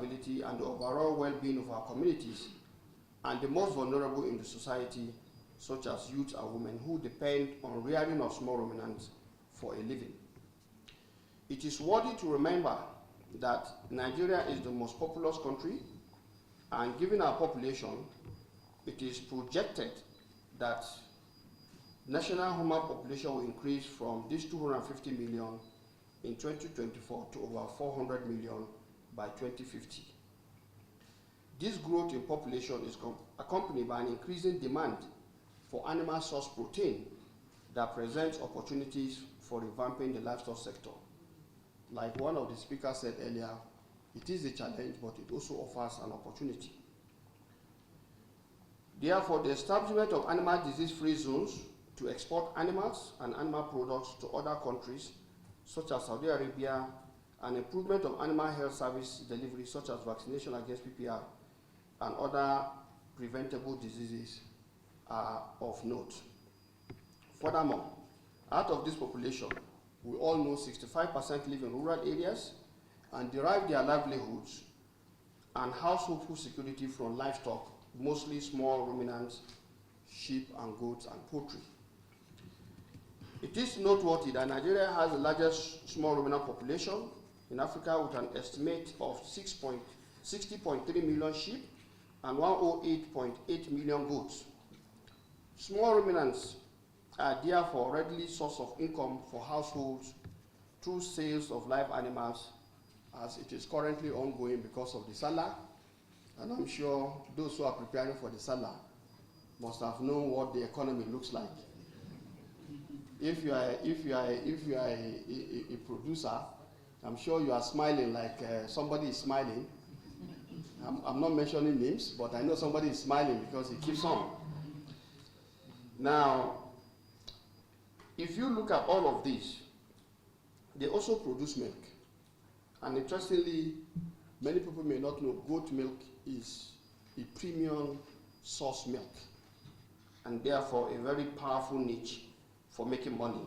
stability and the overall well-being of our communities and the most vulnerable in the society, such as youth and women who depend on rearing of small ruminants for a living. It is worthy to remember that Nigeria is the most populous country, and given our population, it is projected that national human population will increase from this 250 million in 2024 to over 400 million by 2050. This growth in population is accompanied by an increasing demand for animal source protein that presents opportunities for revamping the livestock sector. Like one of the speakers said earlier, it is a challenge, but it also offers an opportunity. Therefore, the establishment of animal disease-free zones to export animals and animal products to other countries, such as Saudi Arabia, and improvement of animal health service delivery, such as vaccination against PPR and other preventable diseases, are of note. Furthermore, out of this population, we all know 65% live in rural areas and derive their livelihoods and household food security from livestock, mostly small ruminants, sheep and goats and poultry. It is noteworthy that Nigeria has the largest small ruminant population in Africa, with an estimate of 60.3 million sheep and 108.8 million goats. Small ruminants are therefore readily source of income for households through sales of live animals, as it is currently ongoing because of the Salah, and I'm sure those who are preparing for the Salah must have known what the economy looks like. If you are a producer, I'm sure you are smiling like somebody is smiling. I'm not mentioning names, but I know somebody is smiling because it keeps on. Now, if you look at all of this, they also produce milk. And interestingly, many people may not know goat milk is a premium source milk, and therefore a very powerful niche for making money.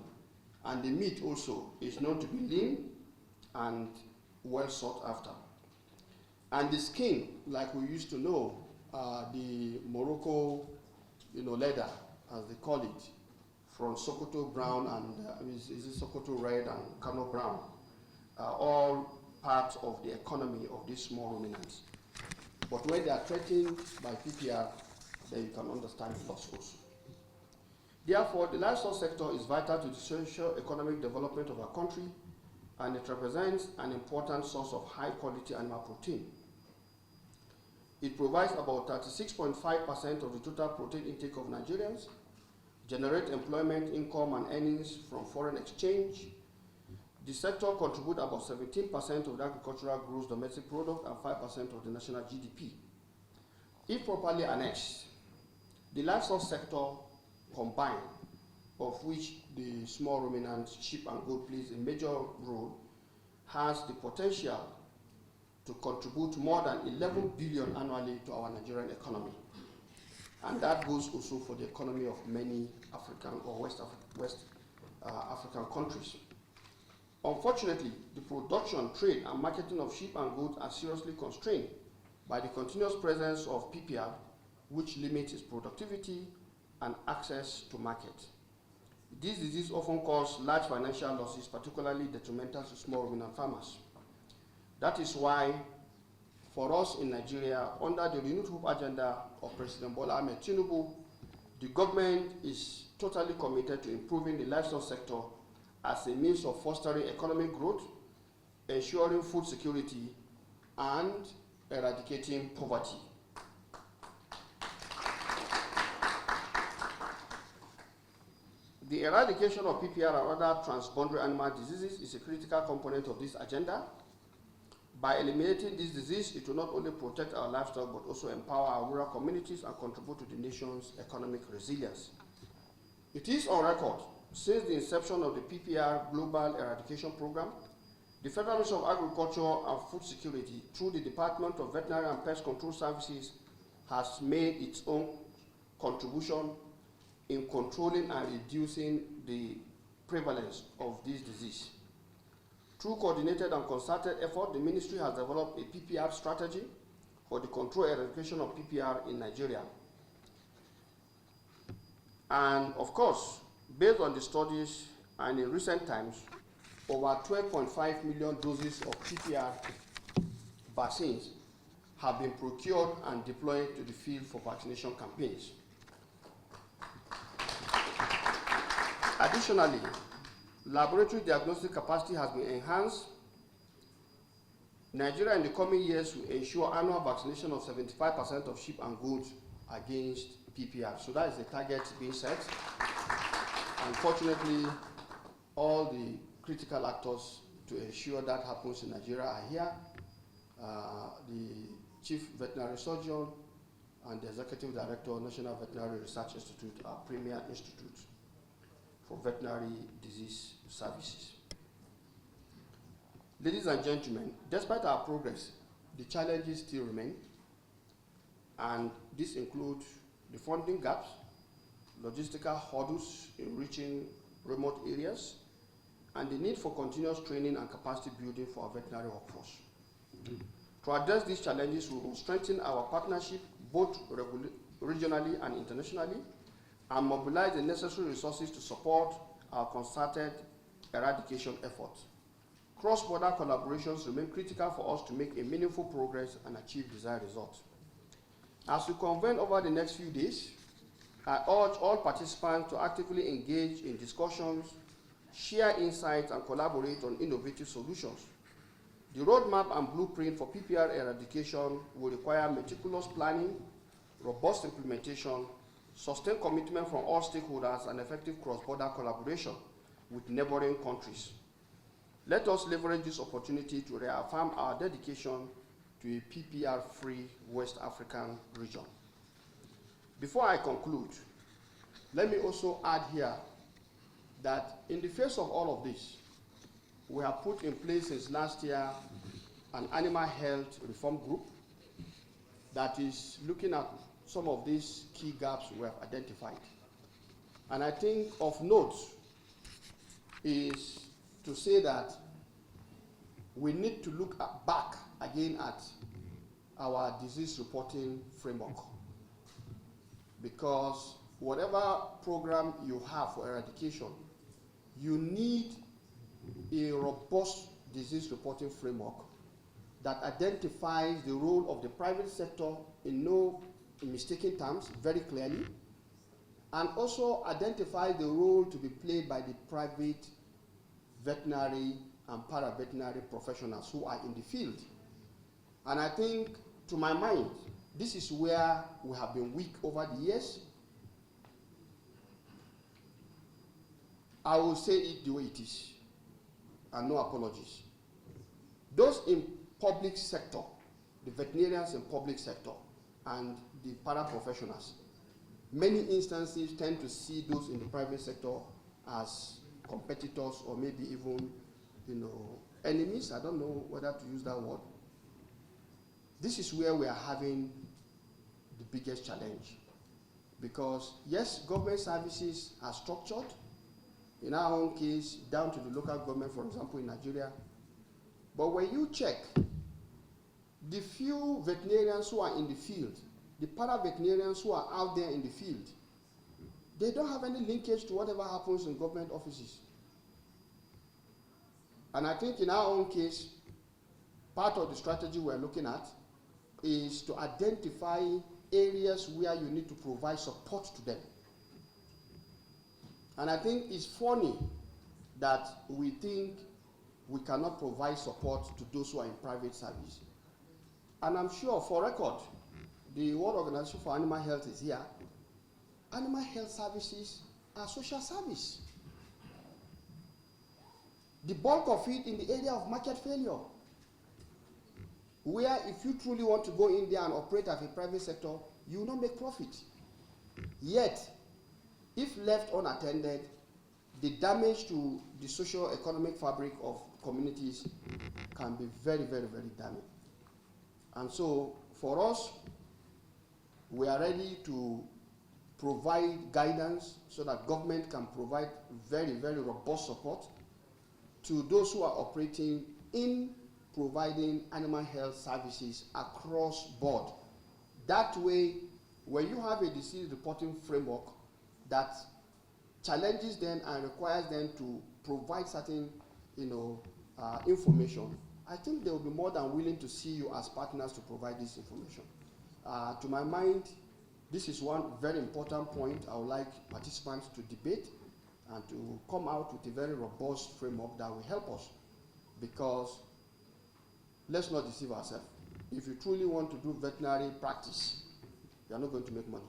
And the meat also is known to be lean and well sought after. And the skin, like we used to know, the Morocco leather, as they call it, from Sokoto brown and is it Sokoto red and Kano brown, are all part of the economy of these small ruminants. But when they are threatened by PPR, then you can understand loss also. Therefore, the livestock sector is vital to the socio-economic development of our country, and it represents an important source of high-quality animal protein. It provides about 36.5% of the total protein intake of Nigerians, generates employment, income, and earnings from foreign exchange. The sector contributes about 17% of the agricultural gross domestic product and 5% of the national GDP. If properly annexed, the livestock sector combined, of which the small ruminants, sheep and goat plays a major role, has the potential to contribute more than 11 billion annually to our Nigerian economy. And that goes also for the economy of many African or West African countries. Unfortunately, the production, trade, and marketing of sheep and goats are seriously constrained by the continuous presence of PPR, which limits its productivity and access to market. This disease often causes large financial losses, particularly detrimental to small ruminant farmers. That is why, for us in Nigeria, under the Renewed Hope agenda of President Bola Ahmed Tinubu, the government is totally committed to improving the livestock sector as a means of fostering economic growth, ensuring food security, and eradicating poverty. The eradication of PPR and other transboundary animal diseases is a critical component of this agenda. By eliminating this disease, it will not only protect our livestock, but also empower our rural communities and contribute to the nation's economic resilience. It is on record, since the inception of the PPR Global Eradication Program, the Federal Ministry of Agriculture and Food Security, through the Department of Veterinary and Pest Control Services, has made its own contribution in controlling and reducing the prevalence of this disease. Through coordinated and concerted effort, the ministry has developed a PPR strategy for the control and eradication of PPR in Nigeria. And of course, based on the studies and in recent times, over 12.5 million doses of PPR vaccines have been procured and deployed to the field for vaccination campaigns. Additionally, laboratory diagnostic capacity has been enhanced. Nigeria in the coming years will ensure annual vaccination of 75% of sheep and goats against PPR. So that is the target being set. Unfortunately, all the critical actors to ensure that happens in Nigeria are here. The Chief Veterinary Surgeon and the Executive Director, National Veterinary Research Institute, our premier institute for veterinary disease services. Ladies and gentlemen, despite our progress, the challenges still remain, and this includes the funding gaps, logistical hurdles in reaching remote areas, and the need for continuous training and capacity building for our veterinary workforce. To address these challenges, we will strengthen our partnership both regionally and internationally, and mobilize the necessary resources to support our concerted eradication efforts. Cross-border collaborations remain critical for us to make a meaningful progress and achieve desired results. As we convene over the next few days, I urge all participants to actively engage in discussions, share insights, and collaborate on innovative solutions. The roadmap and blueprint for PPR eradication will require meticulous planning, robust implementation, sustained commitment from all stakeholders, and effective cross-border collaboration with neighboring countries. Let us leverage this opportunity to reaffirm our dedication to a PPR-free West African region. Before I conclude, let me also add here that in the face of all of this, we have put in place since last year an animal health reform group that is looking at some of these key gaps we have identified. And I think of note is to say that we need to look back again at our disease reporting framework, because whatever program you have for eradication, you need a robust disease reporting framework that identifies the role of the private sector in no mistaken terms very clearly, and also identifies the role to be played by the private veterinary and para-veterinary professionals who are in the field. And I think, to my mind, this is where we have been weak over the years. I will say it the way it is, and no apologies. Those in public sector, the veterinarians in public sector, and the para-professionals, many instances tend to see those in the private sector as competitors or maybe even, enemies. I don't know whether to use that word. This is where we are having the biggest challenge, because yes, government services are structured. In our own case, down to the local government, for example, in Nigeria. But when you check, the few veterinarians who are in the field, the para-veterinarians who are out there in the field, they don't have any linkage to whatever happens in government offices. And I think in our own case, part of the strategy we're looking at is to identify areas where you need to provide support to them. And I think it's funny that we think we cannot provide support to those who are in private service. And I'm sure, for record, the World Organization for Animal Health is here. Animal health services are social service. The bulk of it in the area of market failure, where if you truly want to go in there and operate as a private sector, you will not make profit. Yet, if left unattended, the damage to the socio-economic fabric of communities can be very, very, very damaging. And so, for us, we are ready to provide guidance so that government can provide very, very robust support to those who are operating in providing animal health services across board. That way, when you have a disease reporting framework that challenges them and requires them to provide certain, information, I think they will be more than willing to see you as partners to provide this information. To my mind, this is one very important point I would like participants to debate and to come out with a very robust framework that will help us. Because let's not deceive ourselves. If you truly want to do veterinary practice, you are not going to make money.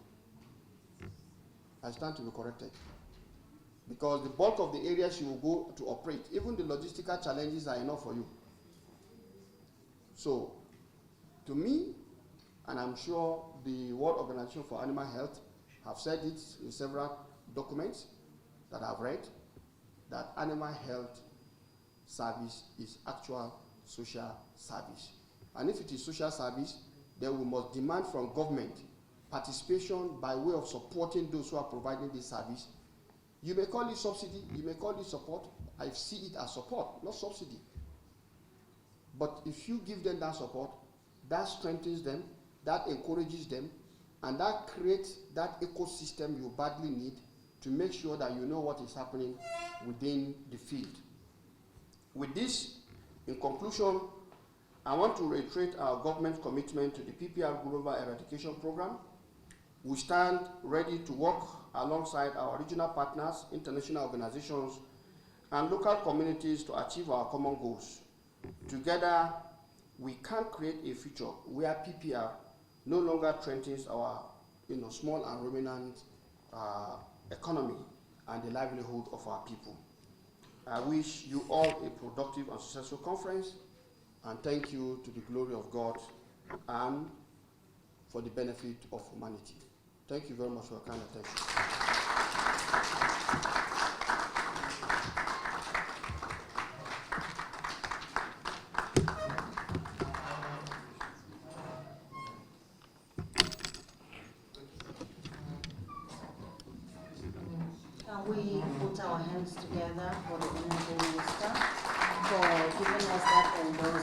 I stand to be corrected. Because the bulk of the areas you will go to operate, even the logistical challenges are enough for you. So, to me, and I'm sure the World Organization for Animal Health have said it in several documents that I've read, that animal health service is actual social service. And if it is social service, then we must demand from government participation by way of supporting those who are providing this service. You may call it subsidy, you may call it support. I see it as support, not subsidy. But if you give them that support, that strengthens them, that encourages them, and that creates that ecosystem you badly need to make sure that you know what is happening within the field. With this, in conclusion, I want to reiterate our government's commitment to the PPR Global Eradication Program. We stand ready to work alongside our regional partners, international organizations, and local communities to achieve our common goals. Together, we can create a future where PPR no longer threatens our small and ruminant economy and the livelihood of our people. I wish you all a productive and successful conference, and thank you to the glory of God and for the benefit of humanity. Thank you very much for your kind attention. We put our hands together for the Honorable Minister for giving us that endorsement.